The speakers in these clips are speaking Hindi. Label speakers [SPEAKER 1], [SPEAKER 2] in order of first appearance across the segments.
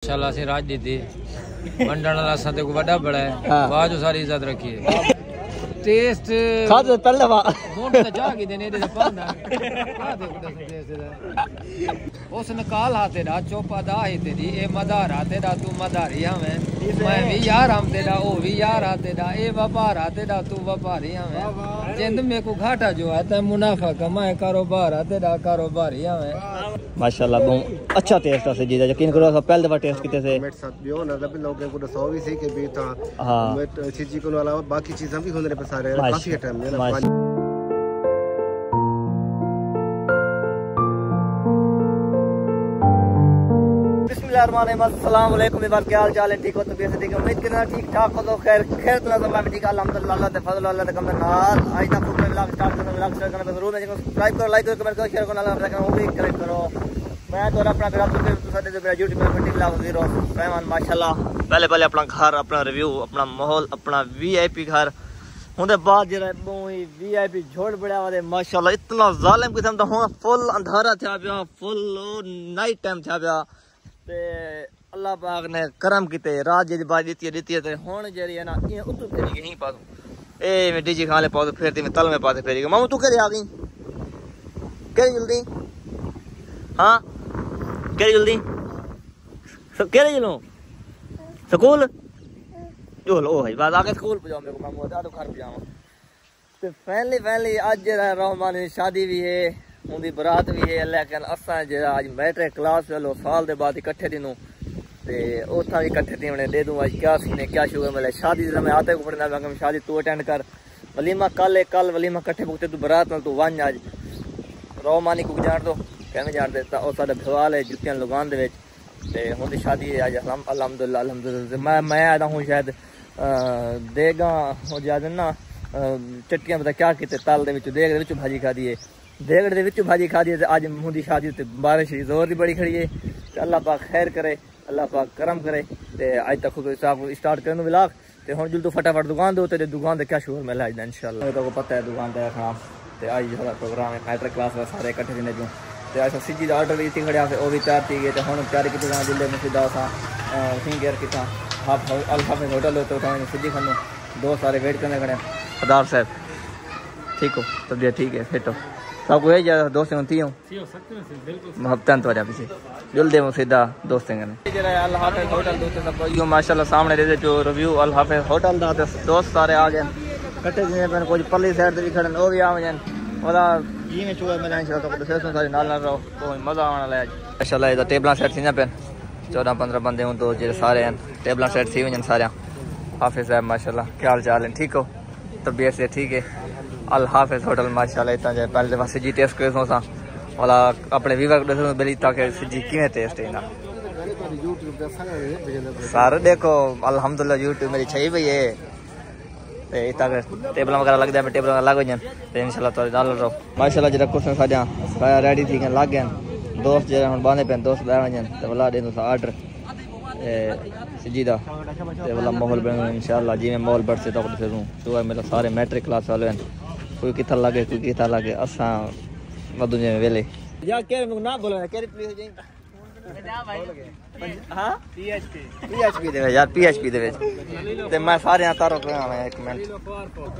[SPEAKER 1] माशाल्लाह से राजनीति वंडन वाला साथे को बड़ा बड़ा है बाजू सारी इज्जत रखी है टेस्ट
[SPEAKER 2] खा तो पहले वा
[SPEAKER 1] मोंड का जा के देने दे पांदा का दे उसने काल हाथे दा चोपा दा ही तेरी ए मदार हाथे दा तू मदारी हमें मैं भी यार हम तेरा ओ भी यार हाथे दा ए व्यापार हाथे दा तू व्यापारी हमें जिंद में को घाटा जो है ते मुनाफा कमाए कारोबार हाथे दा कारोबारी हमें
[SPEAKER 2] माशाल्लाह बहुत अच्छा टेस्ट है जी यकीन करो सब पहले दफा टेस्ट किते से
[SPEAKER 3] मेरे साथ भी हो ना मतलब लोगों को 100 भी सी के भी था हां मैं चीज को अलावा बाकी चीजें भी होने पे सारे काफी टाइम में ना
[SPEAKER 2] अस्सलाम वालेकुम क्या हाल चाल है ठीक हो तबीयत ठीक है उम्मीद करना ठीक ठाक हो तो खैर खैर तो मैं ठीक अल्हम्दुलिल्लाह अल्लाह ते फजल अल्लाह ते कम नाल आज तक मैं व्लॉग स्टार्ट करना जरूर है सब्सक्राइब करो लाइक करो कमेंट करो शेयर करो अल्लाह वो भी करेक्ट करो मैं तो अपना घर तो साथे जो मेरा YouTube पे फटी व्लॉग जीरो रहमान माशाल्लाह पहले अपना घर अपना रिव्यू अपना माहौल अपना वीआईपी घर उनके बाद जरा वीआईपी झोड़ बड़ा वाले माशाल्लाह इतना जालिम किस्म दा हुन फुल अंधारा था पिया फुल नाइट टाइम था पिया ते अल्लाह पाक ने करम किते रात जी बात दी ते हुन जेरी है ना ये उतु फेरी गई पास ए मैं डीजी खाले पास फिर मैं तल में पास फेरी मामू तू करे आ गई करे जल्दी हां करे जल्दी करे चलो स्कूल चलो ओ भाई बात आके स्कूल पहुंचाओ मेरे को मामू आधा तो घर पहुंचाओ ते फाइनली आज जरा रहमान की शादी भी है उनकी बरात भी है लेकिन असा जरा आज मैट्रिक क्लास वालों साल के बाद इकट्ठे दिनों ते उथा भी इकट्ठे दिन दे दूं आज क्या सीने क्या शुगर मिले शादी मैं आते को पढ़ना मैं शादी तू अटेंड कर वलीमा कल वलीमा इकट्ठे भुगते तू बरात में तू वन आज रोमानी को जान दो कैमें जान देता और साडा भवाल है जुतियां लगान दे विच ते हुन दी शादी है आज अल्हम्दुलिल्लाह मैं आया हूं शायद देगा हो ज्यादा ना चटकियां पता क्या किते ताल दे विच देग दे विच भाजी खा दी है देगड़ दे विच भाजी खा दी आज मुंडी शादी ते बारिश जोर दी बड़ी खड़ी है ते अल्लाह पाक खैर करे अल्लाह पाक करम करे ते आज तक खुद स्टार्ट करनो व्लॉग ते हुन जल्दी फटाफट दुकान दो तेरे दुकान दे क्या शोर मिला आज इंशाल्लाह तो को पता है दुकान दे खराब ते आज जो प्रोग्राम है मैट्रिक क्लास में सारे इकट्ठे दिन जो ते आज सीजी दा ऑर्डर इतनी खड़िया से ओ भी तैयार थी गए ते हुन तैयारी की दुकान दिल्ली में सीधा सा फिंगर किता हाफ अल्फा में होटल हो तो सीजी खानो दो सारे वेट करने खड़े सरदार साहब ठीक हो तबीयत ठीक है फिट हो सबको यही ज्यादा दोस्त होती हूँ हफ्ता तो पीछे जल्दी में सीधा दोस्त अल हाफिज होटल दोस्त सब यो माशाल्लाह सामने दे जो रिव्यू अल हाफिज होटल दा दोस्त सारे आ गए कट्टे जिने पे कुछ पल्ली साइड ते भी खड़न ओ भी आ वजन ओदा जी में चुआ मैं इंशाल्लाह तो दसे सारे नाल रहो तो मजा आने वाला है माशाल्लाह इधर टेबल सेट थी ना पे 14-15 बंदे हूं तो जे सारे हैं टेबल सेट थी वजन सारे हाफिज साहब माशाल्लाह क्या हाल चाल है ठीक हो तबीयत से ठीक है अल हाफिज होटल माशाल्लाह इतना जो पहले दफा सीजी टेस्ट करे सोसा वाला अपने व्यूअर को दसो बेली ताकि सीजी किवें टेस्ट है ना सारे देखो अल्हम्दुलिल्लाह यूट्यूब मेरी छई भई है ते इतना टेबल वगैरह लग जाए टेबल लग हो जाए तो इंशाल्लाह तो डाल रहो माशाल्लाह जरा कुछ साजा रेडी थी लग गए दोस्त जरा हुन बांधे पे दोस्त बैठ वजन ते वाला दे दो ऑर्डर सीजी दा ते वाला माहौल बन इंशाल्लाह जी में माहौल बढ़से तो फिर तो मेरा सारे मैट्रिक क्लास वाले हैं कोई किथा लगे कोई किथा लगे असा वधु जे वेले या के ना बोलो के प्लीज जी हां पीएचपी दे यार पीएचपी दे ते मैं सारे तारो करा मैं एक मिनट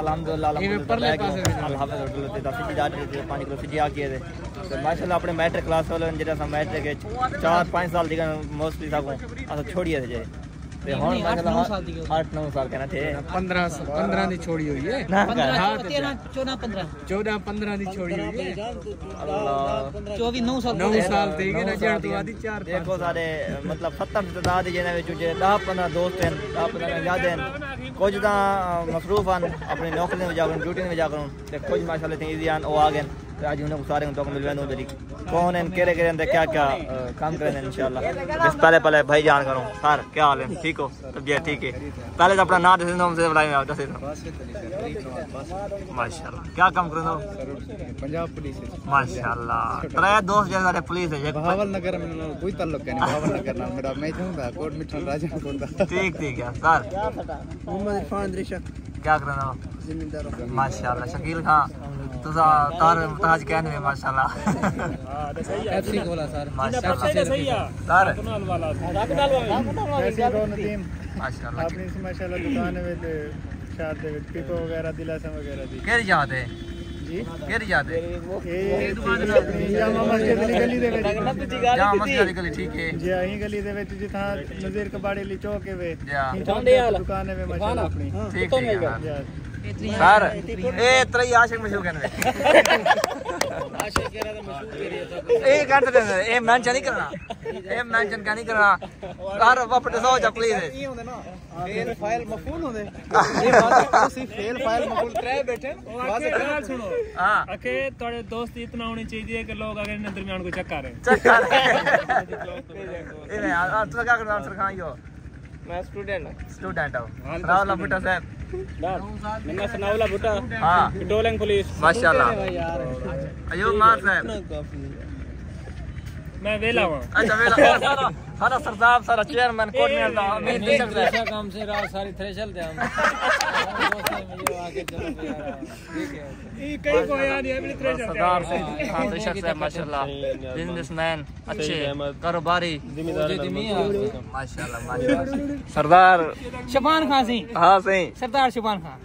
[SPEAKER 2] अल्हम्दुलिल्लाह अल्हम्दुलिल्लाह होटल ते 10 जा 5 किलो सीजी आ गए ते माशाल्लाह अपने मैट्रिक क्लास वाले जेटा सा मैट्रिक 4-5 साल दिगा मोस्टली सब अस छोड़िए थे ते हुन माशाल्लाह 8-9 साल कहना थे
[SPEAKER 1] 15 दी छोड़ी हुई है
[SPEAKER 2] ना
[SPEAKER 1] 14-15 दी छोड़ी हुई है
[SPEAKER 2] अल्लाह
[SPEAKER 1] 9 साल थे ना जड़ तो आधी 4
[SPEAKER 2] देखो सारे मतलब 70 से तादाद जेने विच जे 10-15 दोस्त हैं 10-15 ज्यादा हैं कुछ दा मसरूफ हैं अपनी नौकरी में जाकर ड्यूटी में जाकर ते कुछ माशाल्लाह थे इजी आन ओ आ गए आज उन्हें सारे तो मिल वेंदो बेरी कौन है केरे अंदर क्या क्या काम करें इंशाल्लाह बस पहले भाई जान करो सर क्या हाल है ठीक हो तबीयत ठीक है पहले तो अपना नाम दे दो हमसे बुलाए आप दे दो माशाल्लाह क्या काम कर दो
[SPEAKER 3] पंजाब पुलिस
[SPEAKER 2] माशाल्लाह त्रै दोस्त जैसे पुलिस है
[SPEAKER 3] भावल नगर में कोई ताल्लुक नहीं भावल नगर नाल मेरा मैं हूं कोट मिठन राजा कोट
[SPEAKER 2] ठीक है सर
[SPEAKER 3] मोहम्मद इरफान दृश्य
[SPEAKER 4] क्या करना माशाल्लाह शकील खान तुसा ताज कहने में माशाल्लाह
[SPEAKER 1] एफसी बोला सर
[SPEAKER 4] माशाल्लाह
[SPEAKER 5] सही है
[SPEAKER 4] तार
[SPEAKER 5] कनाल वाला
[SPEAKER 4] माशाल्लाह
[SPEAKER 5] अपनी माशाल्लाह दुकान में ते शाद दे पीपो वगैरह दिलासा वगैरह दी
[SPEAKER 4] केरी याद है
[SPEAKER 5] जी
[SPEAKER 4] केरी याद है
[SPEAKER 5] ये दुकान जामा मस्जिद वाली गली दे विच
[SPEAKER 4] जहां मस्जिद वाली गली ठीक है
[SPEAKER 5] जी यही गली दे विच जिथा नजीर कबाड़ी ली चौक है वे दुकान है माशाल्लाह अपनी
[SPEAKER 4] ठीक सर ए त्रई आशिक मशहूर कहने
[SPEAKER 1] आशिक कह रहा था मशहूर कह रहा था
[SPEAKER 4] ए कर दे ए मेंशन नहीं करना ए मेंशन का नहीं करना यार वापस सो जा प्लीज
[SPEAKER 5] ये होंदे ना फेल फाइल मफूल होंदे ये बात सी फेल फाइल मफूल त्रै बैठे बात सुनो
[SPEAKER 4] हां
[SPEAKER 5] अके तोड़े दोस्त इतना होनी चाहिए कि लोग अगर इन दरमियान को चक्कर है
[SPEAKER 4] ए यार तू क्या करना सर खान यो
[SPEAKER 1] मैं
[SPEAKER 4] स्टूडेंट हूं रावला भुट्टा साहब
[SPEAKER 5] मैं सनावला भुट्टा
[SPEAKER 4] हां
[SPEAKER 5] टोलिंग पुलिस
[SPEAKER 4] माशाल्लाह अयूब मान साहब
[SPEAKER 5] मैं वेला हूं
[SPEAKER 4] अच्छा वेला सारा सरदार सारा चेयरमैन कोऑर्डिनेटर दा अमीर नहीं सकता
[SPEAKER 1] ऐसा काम से रात सारी थ्रेशल दे हम दोस्त में जो आके चलो यार ठीक है
[SPEAKER 5] ये कई को यार ये भी थ्रेशर
[SPEAKER 4] सरदार से हां बेशक से माशाल्लाह बिजनेसमैन अच्छे कारोबारी माशाल्लाह माशाल्लाह सरदार
[SPEAKER 5] शबान खान सिंह
[SPEAKER 4] हां सही
[SPEAKER 5] सरदार शबान खान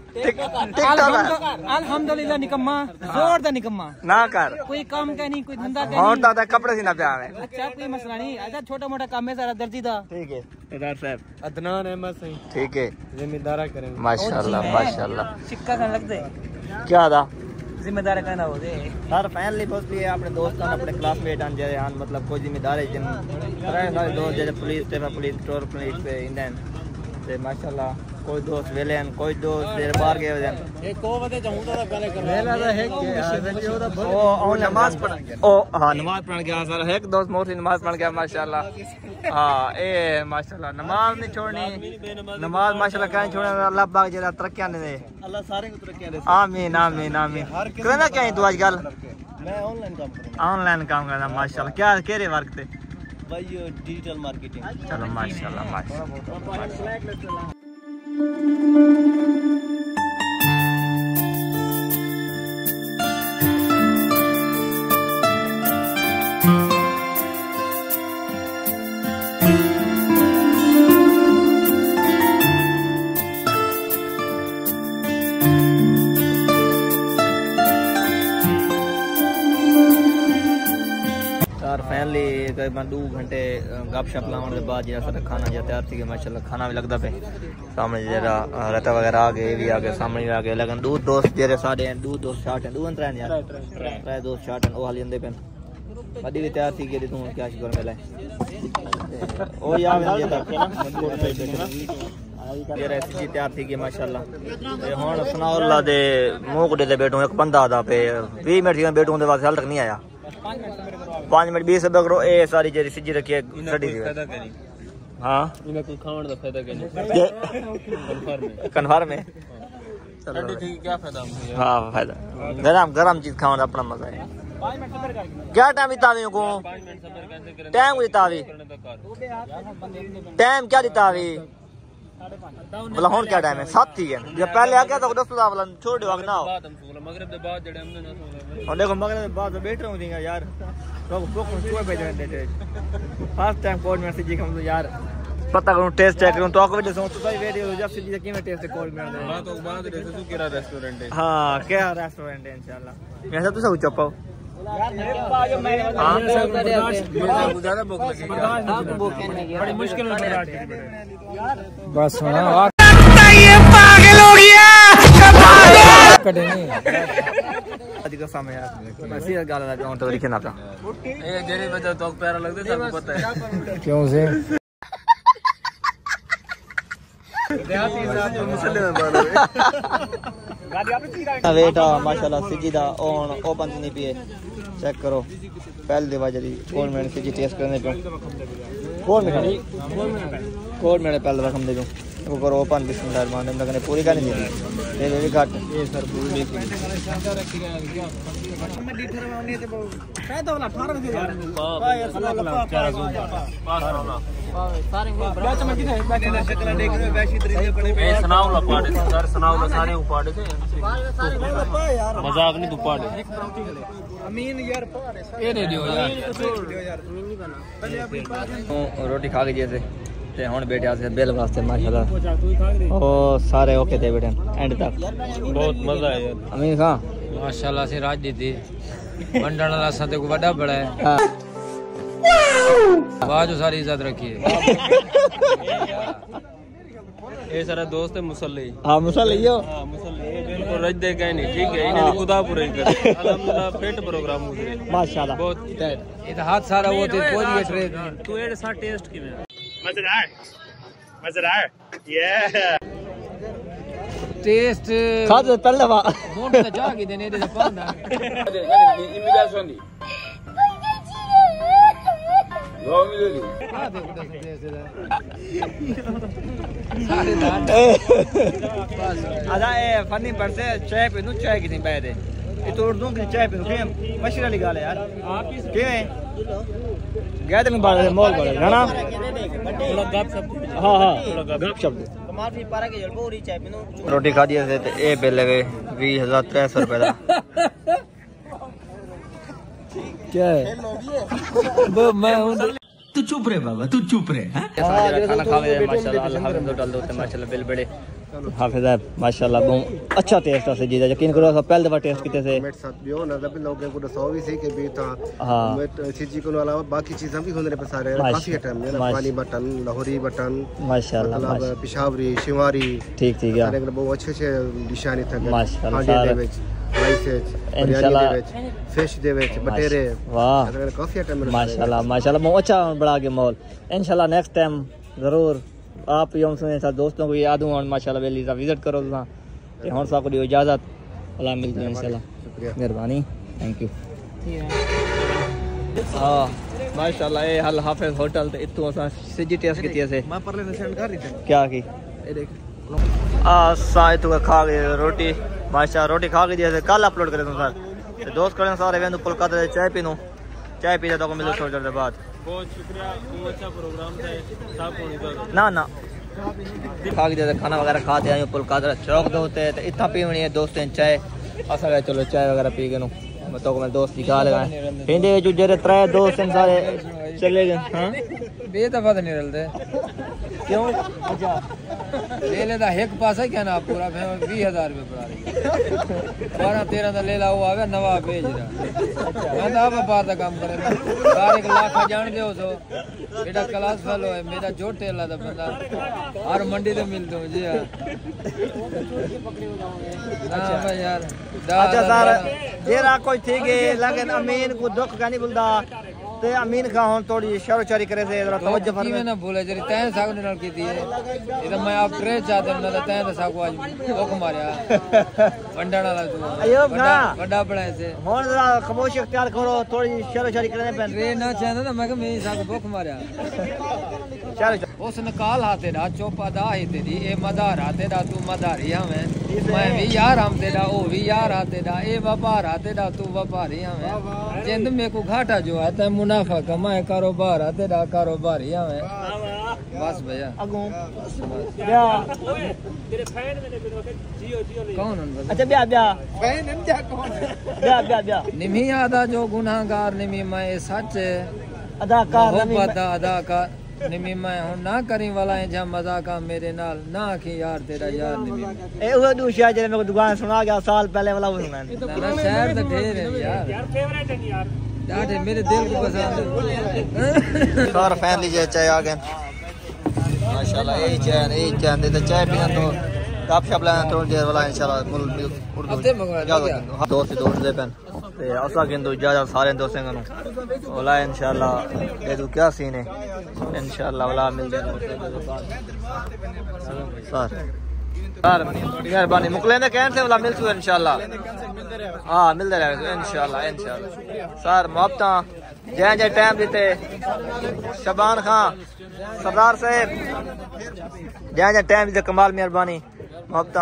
[SPEAKER 4] अल्हम्दुलिल्लाह
[SPEAKER 5] निकम्मा जोरदार निकम्मा
[SPEAKER 4] ना कर
[SPEAKER 5] कोई काम का नहीं कोई धंधा का
[SPEAKER 4] और दादा कपड़े सी ना प्या है
[SPEAKER 5] अच्छा कोई मसला नहीं ऐसा छोटा मोटा काम है सारा दर्जी दा
[SPEAKER 4] ठीक है सरदार साहब
[SPEAKER 5] अदनान अहमद सिंह
[SPEAKER 4] ठीक है
[SPEAKER 5] जिम्मेदारा करेंगे
[SPEAKER 4] माशाल्लाह माशाल्लाह
[SPEAKER 5] सिक्का खान लगते
[SPEAKER 4] क्या था
[SPEAKER 5] जिम्मेदार कहना हो दे
[SPEAKER 2] सर फाइनली मोस्टली अपने दोस्त अपने क्लासमेट हैं जे हां मतलब कोई जिम्मेदार है जिन सारे दोस्त जैसे पुलिस टोर पुलिस पे इंडियन ते माशाल्लाह कोई दोस्त वेले हैं कोई दोस्त देर बाहर गए हैं
[SPEAKER 1] एक को बते चाहूं तो गले कर
[SPEAKER 4] वेला दा है कि ओ नमाज पढ़ ओ हां नमाज पढ़ गया सर एक दोस्त मोर नमाज पढ़ गया माशाल्लाह हां ए माशाल्लाह नमाज नहीं छोड़नी नमाज माशाल्लाह कहीं छोड़ना अल्लाह पाक जरा तरक्कियां दे
[SPEAKER 2] अल्लाह सारे को तरक्कियां दे
[SPEAKER 4] आमीन आमीन आमीन कहना क्या है तू आजकल
[SPEAKER 2] मैं ऑनलाइन काम करता
[SPEAKER 4] ऑनलाइन काम करना माशाल्लाह क्या केरे वर्क पे
[SPEAKER 2] भाई ये डिजिटल मार्केटिंग
[SPEAKER 4] चलो माशाल्लाह माशाल्लाह
[SPEAKER 2] फाइनली तकरीबन 2 घंटे गपशप लाने के बाद जरा खाना जो तैयार थी माशाल्लाह खाना भी लगता पे सामने जरा रायता वगैरह आ गए भी आ गए सामने आ गए लेकिन दो दोस्त जरे साडे हैं दो दोस्त शाट हैं दो अंतरा यार त्रै दोस्त शाट हैं ओ हाली अंदे पे बड़ी भी तैयार थी कि तू क्या शुक्र मिला ओ यार ये तक ये रेसिपी तैयार थी कि माशाल्लाह ते हुन सनाउल्लाह दे मोकड़े दे बैठूं एक बंदा दा पे 20 मिनट थी बैठूं दे बाद हाल तक नहीं आया 5 मिनट 20 रुपए करो ए सारी जेरी सिजी रखी है सड़ी दी हां इने कोई खावन दा फायदा के नहीं कन्फर्म है चलो ठीक क्या फायदा हां फायदा गरम चीज खावन अपना मजा है 5 मिनट सबर कर क्या टाइम बितावे को 5 मिनट सबर कैसे करे टाइम बितावे टाइम क्या बितावे भला हुन क्या टाइम है 7 थी है जब पहले आ गया तो 10 वाला छोड़ दो ना मगरिब के बाद जड़े हमने ना और देखो मगरिब के बाद बैठ रहा हूं दिंगा यार तो कोई भेज देते फर्स्ट टाइम कोड में सीजी हम तो यार पता करूं टेस्ट चेक करूं तो आको जैसे तो भाई वीडियो जब सीजी की में टेस्ट कोड में दे बात तो बाद जैसे तू केरा रेस्टोरेंट है हां क्या रेस्टोरेंट है इंशाल्लाह मैं सब तो सब चुप यार मेरे पास जो मैं ज्यादा भूख लगी आपको भूख नहीं बड़ी मुश्किल में
[SPEAKER 1] बस सुना
[SPEAKER 4] ये पागल हो गया
[SPEAKER 1] कटेंगे
[SPEAKER 4] आज का समय यार मैं सीधा गाल लगा हूं तो लिखे ना था ये जेरी बजा तो प्यारा लगता है सबको पता है
[SPEAKER 1] क्यों से
[SPEAKER 4] मुसल्ले में बात है
[SPEAKER 2] वेट माशाल्लाह सीजी दा ऑन ओपन नहीं पिए चेक करो पहले देवा जरी कौन मैंने सीजी टेस्ट करने पे कौन में पहले रकम दे दूं
[SPEAKER 4] को करो ओपन बिस्मिल्लाह रहमान रहीम लगने पूरी करनी थी ये भी घट
[SPEAKER 1] ये सर पूरी मजाक नहीं तू पाड़े अमीन यार ये दे दियो यार
[SPEAKER 4] रोटी खा के जैसे ते हुन बैठे आसे बेल वास्ते माशाल्लाह ओ सारे ओके थे बैठे एंड तक
[SPEAKER 1] बहुत मजा आया
[SPEAKER 4] अमीन खां
[SPEAKER 1] माशाल्लाह से राज दी वंडण वाला साथे को बड़ा बड़ा है बाजू सारी इज्जत रखी है ये सारा दोस्त है मुसल्ली
[SPEAKER 4] हां मुसल्ली हो
[SPEAKER 1] हां मुसल्ली बिल्कुल रज दे गए नहीं ठीक है इन्हें खुदा पूरे करे अल्हम्दुलिल्लाह पेट प्रोग्राम हो गए
[SPEAKER 4] माशाल्लाह
[SPEAKER 1] बहुत ये तो हाथ सारा वो थे पहुंच गए ट्रेन तू एड सा टेस्ट की मजेदार ये टेस्ट
[SPEAKER 4] खा दे पहले वा
[SPEAKER 1] मोट तो जागी देने दे पाना इमिग्रेशन दी
[SPEAKER 4] अदा ए फनी पर से चाय पे नु चाय कितनी पाए थे ये तो उर्दू की चाय पे के मशहूर वाली गाल है यार आप के गए थे बाहर मॉल पर है ना
[SPEAKER 1] थोड़ा गप शप
[SPEAKER 4] हां हां गप शप
[SPEAKER 2] माफी पारा के जलबो री चाय पिनो
[SPEAKER 4] रोटी खा दिए थे ए बिल लगे 20300 रुपए का
[SPEAKER 1] क्या है वो मैं हूं
[SPEAKER 5] तू चुप रहे बाबा तू चुप रहे
[SPEAKER 4] खाना खा गए माशाल्लाह अल्हम्दुलिल्लाह डाल दो माशाल्लाह बिल बड़े हाफिज है माशाल्लाह बहुत अच्छा टेस्ट है जीजा यकीन करो सब पहले दफा टेस्ट किते से
[SPEAKER 3] मेरे साथ भी हो ना जब लोग को सो भी सही के भी था
[SPEAKER 4] हां
[SPEAKER 3] मैं सीजी को अलावा बाकी चीजें भी होने पे सारे काफी आइटम है ना पानी बटन लाहौरी बटन
[SPEAKER 4] माशाल्लाह
[SPEAKER 3] मतलब पिशावरी शिवारी
[SPEAKER 4] ठीक ठीक है
[SPEAKER 3] सारे बहुत अच्छे निशानी था
[SPEAKER 4] माशाल्लाह
[SPEAKER 3] इंशाल्लाह फिश दे विच बटेरे
[SPEAKER 4] वाह
[SPEAKER 3] काफी आइटम
[SPEAKER 4] माशाल्लाह माशाल्लाह बहुत अच्छा बड़ा के मॉल इंशाल्लाह नेक्स्ट टाइम जरूर आप यौम सुने साथ दोस्तों को याद हूं माशाल्लाह वेली सा विजिट करो ना ते हुन सा को दी इजाजत अल्लाह मिलते हैं इंशाल्लाह मेहरबानी थैंक यू हां माशाल्लाह ए हल हाफिज होटल ते इतो असा सीजी टेस्ट किती से
[SPEAKER 5] मैं परले ने सेंड कर दी थी
[SPEAKER 4] क्या की
[SPEAKER 5] ये देख
[SPEAKER 4] साए तो खा गए रोटी माशा रोटी खा के दिए थे कल अपलोड करे सर ते दोस्त करें सारे वेंदु पुलका ते चाय पीनो चाय पी तो मिलो थोड़ी देर बाद
[SPEAKER 1] बहुत शुक्रिया बहुत अच्छा प्रोग्राम था साहब
[SPEAKER 4] ना ना खा के दिए खाना वगैरह खाते आए पुलका चौक दोते ते इतना पीवनी है दोस्त चाय असा चलो चाय वगैरह पी के नो तो मैं दोस्त की गाल लगाए हिंदे जो जरे त्रै दोस्त सारे चले गए हां
[SPEAKER 1] बेदफा नहीं रलते
[SPEAKER 4] क्यों अच्छा
[SPEAKER 1] ले लेदा एक पासा क्या ना पूरा 20000 रुपए पड़ा रही 12-13 दा ले ला वो आवे नवा भेज रहा मैं तो व्यापार का काम करे सारे लाख जान दे सो बेटा क्लास फेलो है मेरा जोटे अल्लाह दा बंदा हर मंडी ते मिल दो जी ना भाई यार
[SPEAKER 4] अच्छा सर जेरा कोई ठीक है लेकिन अमीन को दुख का नहीं भूलदा ते अमीन का हुन थोड़ी शरोचारी करे से जरा तवज्जो फरमाए
[SPEAKER 1] मैं ना भूले जरी तैं साग नाल कीती है ये तो मैं आप ट्रे चाहते ना तैं तो साग आज भूख मारया वंडण वाला तू
[SPEAKER 4] अयूब ना
[SPEAKER 1] बड़ा बनाए से
[SPEAKER 4] हुन जरा खामोशी इख्तियार करो थोड़ी शरोचारी करने पे
[SPEAKER 1] ट्रे ना चाहता ना मैं मैं साग भूख मारया
[SPEAKER 4] चल
[SPEAKER 1] उसने काल हाथे दा चोपा दा ही तेरी ए मदार हाथे दा तू मदारी हमें मैं भी यार हम तेरा ओ भी यार हाथे दा ए व्यापार हाथे दा तू व्यापारी हमें जिंद में को घाटा जो है तै मुनाफा कमाए कारोबार हाथे दा कारोबारी हमें बस भैया
[SPEAKER 4] अगो ब्या
[SPEAKER 1] तेरे फैन मैंने जियो जियो
[SPEAKER 4] कौन अच्छा ब्या ब्या
[SPEAKER 5] फैन हम क्या कौन
[SPEAKER 4] ब्या ब्या ब्या
[SPEAKER 1] निमी आदा जो गुनाहगार निमी मैं सच
[SPEAKER 4] अदाकार
[SPEAKER 1] मोहब्बत अदाकार निमी मैं हूं ना करी वाला है जा मजाक मेरे नाल ना आखी यार तेरा यार निमी
[SPEAKER 4] ए वो दूसरा जरे मेरे को दुकान सुना गया साल पहले वाला वो सुना
[SPEAKER 1] ना शहर तो ढेर है यार फेवरेट है यार डाटे मेरे दिल को पसंद है
[SPEAKER 4] सारा फैमिली जे चाय आ गए माशाल्लाह ए चाय दे तो चाय पीना तो गप शप लेना थोड़ी देर वाला इंशाल्लाह मुल उर्दू दोस्त दे पेन ते असा किंतु ज्यादा सारे दोस्तों को ओला इंशाल्लाह ये तो क्या सीन है इंशाल्लाह वाला मिल जाए सर मेहरबानी मुकले ने कहन से वाला मिलसू इंशाल्लाह हां मिलते रहेगा इंशाल्लाह इंशाल्लाह सर मोहब्बत जै जै टाइम देते शबान खान सरदार साहब जै जै टाइम देते कमाल मेहरबानी मोहब्बत